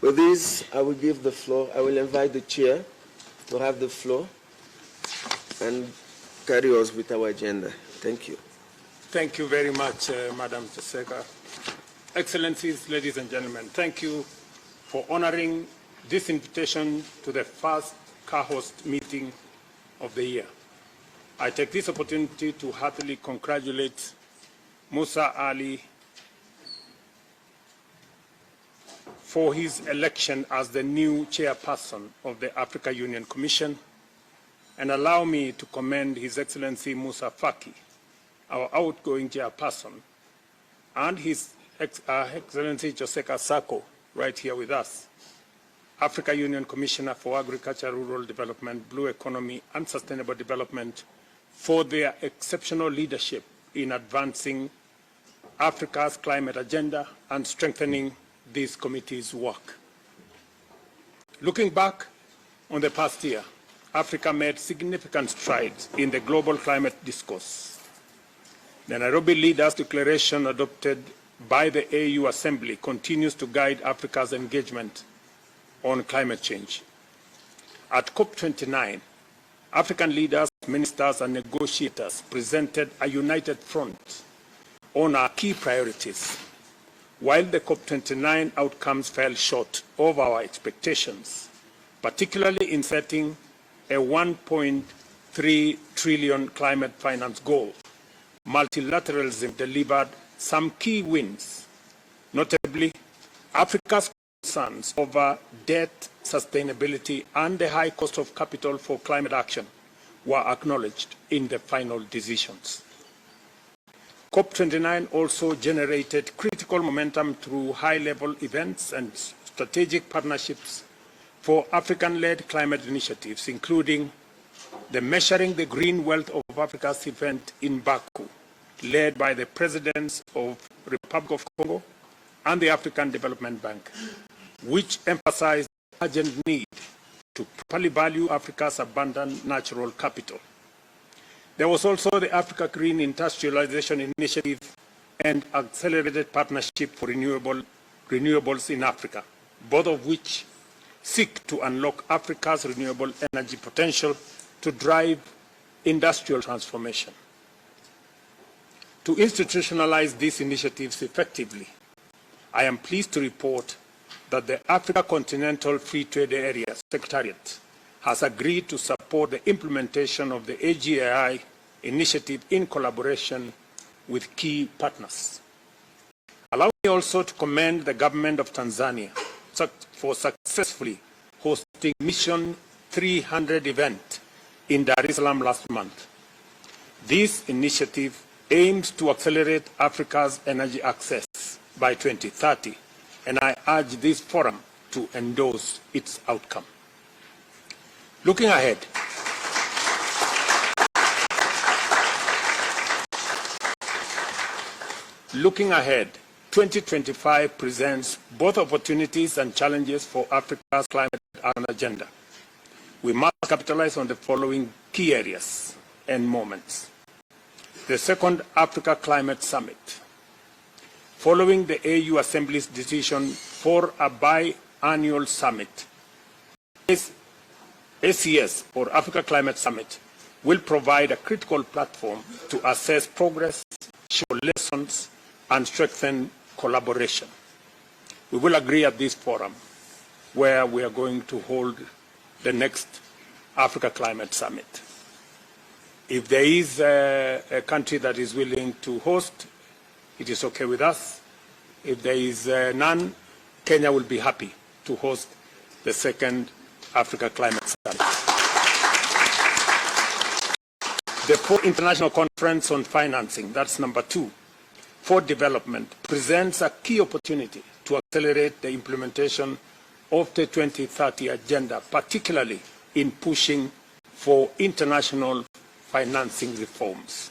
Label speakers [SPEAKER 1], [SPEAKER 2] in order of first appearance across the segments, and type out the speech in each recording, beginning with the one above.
[SPEAKER 1] With this, I will give the floor. I will invite the chair to have the floor and carry us with our agenda. Thank you.
[SPEAKER 2] Thank you very much, Madam Tseka. Excellencies, ladies and gentlemen, thank you for honoring this invitation to the first CAHOST meeting of the year. I take this opportunity to heartily congratulate Musa Ali for his election as the new chairperson of the Africa Union Commission, and allow me to commend His Excellency Musa Faki, our outgoing chairperson, and His Excellency Joseka Sako, right here with us, Africa Union Commissioner for Agriculture, Rural Development, Blue Economy, and Sustainable Development, for their exceptional leadership in advancing Africa's climate agenda and strengthening this committee's work. Looking back on the past year, Africa made significant strides in the global climate discourse. The Nairobi Leaders' Declaration adopted by the AU Assembly continues to guide Africa's engagement on climate change. At COP29, African leaders, ministers, and negotiators presented a united front on our key priorities. While the COP29 outcomes fell short of our expectations, particularly in setting a 1.3 trillion climate finance goal, multilateralism delivered some key wins. Notably, Africa's concerns over debt sustainability and the high cost of capital for climate action were acknowledged in the final decisions. COP29 also generated critical momentum through high-level events and strategic partnerships for African-led climate initiatives, including the Measuring the Green Wealth of Africa's event in Baku, led by the presidents of Republic of Congo and the African Development Bank, which emphasized the urgent need to properly value Africa's abundant natural capital. There was also the Africa Green Industrialization Initiative and Accelerated Partnership for Renewables in Africa, both of which seek to unlock Africa's renewable energy potential to drive industrial transformation. To institutionalize these initiatives effectively, I am pleased to report that the Africa Continental Free Trade Area Secretariat has agreed to support the implementation of the AGAI initiative in collaboration with key partners. Allow me also to commend the government of Tanzania for successfully hosting Mission 300 event in Dar es Salaam last month. This initiative aims to accelerate Africa's energy access by 2030, and I urge this forum to endorse its outcome. Looking ahead, Looking ahead, 2025 presents both opportunities and challenges for Africa's climate action agenda. We must capitalize on the following key areas and moments. The second Africa Climate Summit. Following the AU Assembly's decision for a biannual summit, ACS, or Africa Climate Summit, will provide a critical platform to assess progress, show lessons, and strengthen collaboration. We will agree at this forum where we are going to hold the next Africa Climate Summit. If there is a country that is willing to host, it is okay with us. If there is none, Kenya will be happy to host the second Africa Climate Summit. The fourth International Conference on Financing, that's number 2, for development, presents a key opportunity to accelerate the implementation of the 2030 agenda, particularly in pushing for international financing reforms.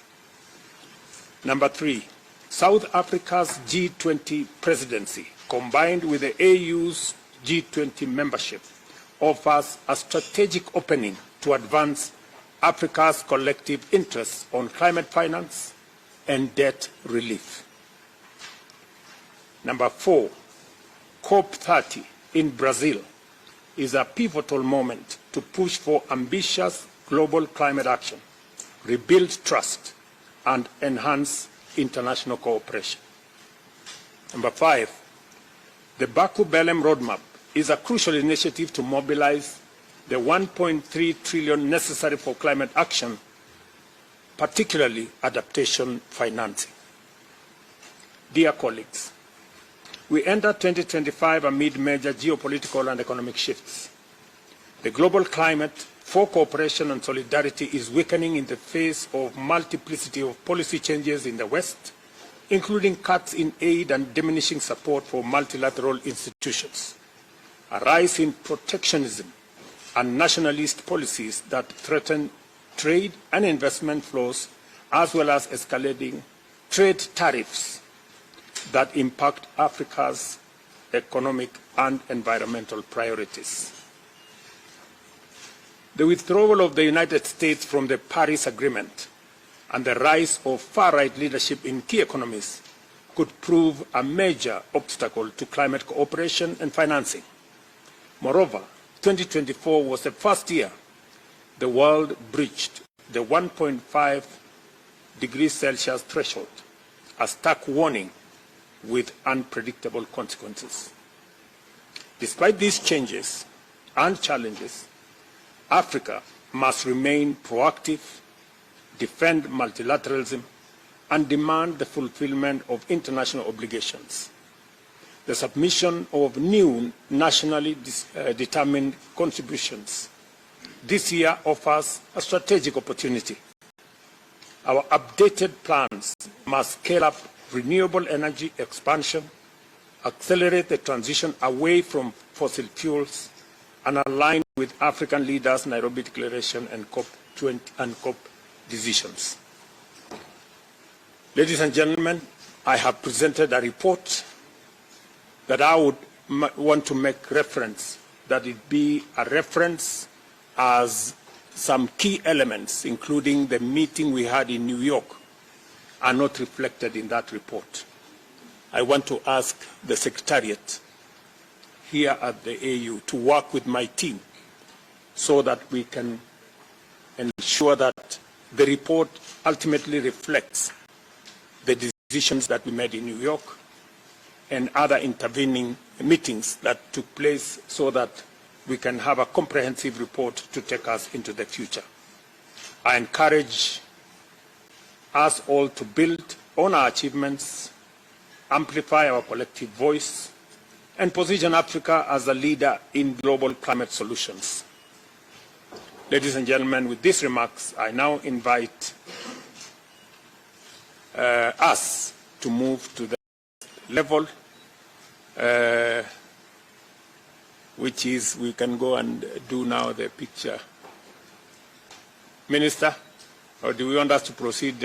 [SPEAKER 2] Number 3, South Africa's G20 presidency, combined with the AU's G20 membership, offers a strategic opening to advance Africa's collective interests on climate finance and debt relief. Number 4, COP30 in Brazil is a pivotal moment to push for ambitious global climate action, rebuild trust, and enhance international cooperation. Number 5, the Baku-Belém Roadmap is a crucial initiative to mobilize the 1.3 trillion necessary for climate action, particularly adaptation financing. Dear colleagues, we enter 2025 amid major geopolitical and economic shifts. The global climate for cooperation and solidarity is weakening in the face of multiplicity of policy changes in the West, including cuts in aid and diminishing support for multilateral institutions, a rise in protectionism and nationalist policies that threaten trade and investment flows, as well as escalating trade tariffs that impact Africa's economic and environmental priorities. The withdrawal of the United States from the Paris Agreement and the rise of far-right leadership in key economies could prove a major obstacle to climate cooperation and financing. Moreover, 2024 was the first year the world breached the 1.5 degrees Celsius threshold, a stark warning with unpredictable consequences. Despite these changes and challenges, Africa must remain proactive, defend multilateralism, and demand the fulfillment of international obligations. The submission of new nationally determined contributions this year offers a strategic opportunity. Our updated plans must scale up renewable energy expansion, accelerate the transition away from fossil fuels, and align with African leaders' Nairobi Declaration and COP20 and COP decisions. Ladies and gentlemen, I have presented a report that I would want to make reference, that it be a reference as some key elements, including the meeting we had in New York, are not reflected in that report. I want to ask the Secretariat here at the AU to work with my team so that we can ensure that the report ultimately reflects the decisions that we made in New York and other intervening meetings that took place, so that we can have a comprehensive report to take us into the future. I encourage us all to build on our achievements, amplify our collective voice, and position Africa as a leader in global climate solutions. Ladies and gentlemen, with these remarks, I now invite us to move to the level, which is, we can go and do now the picture. Minister, or do we want us to proceed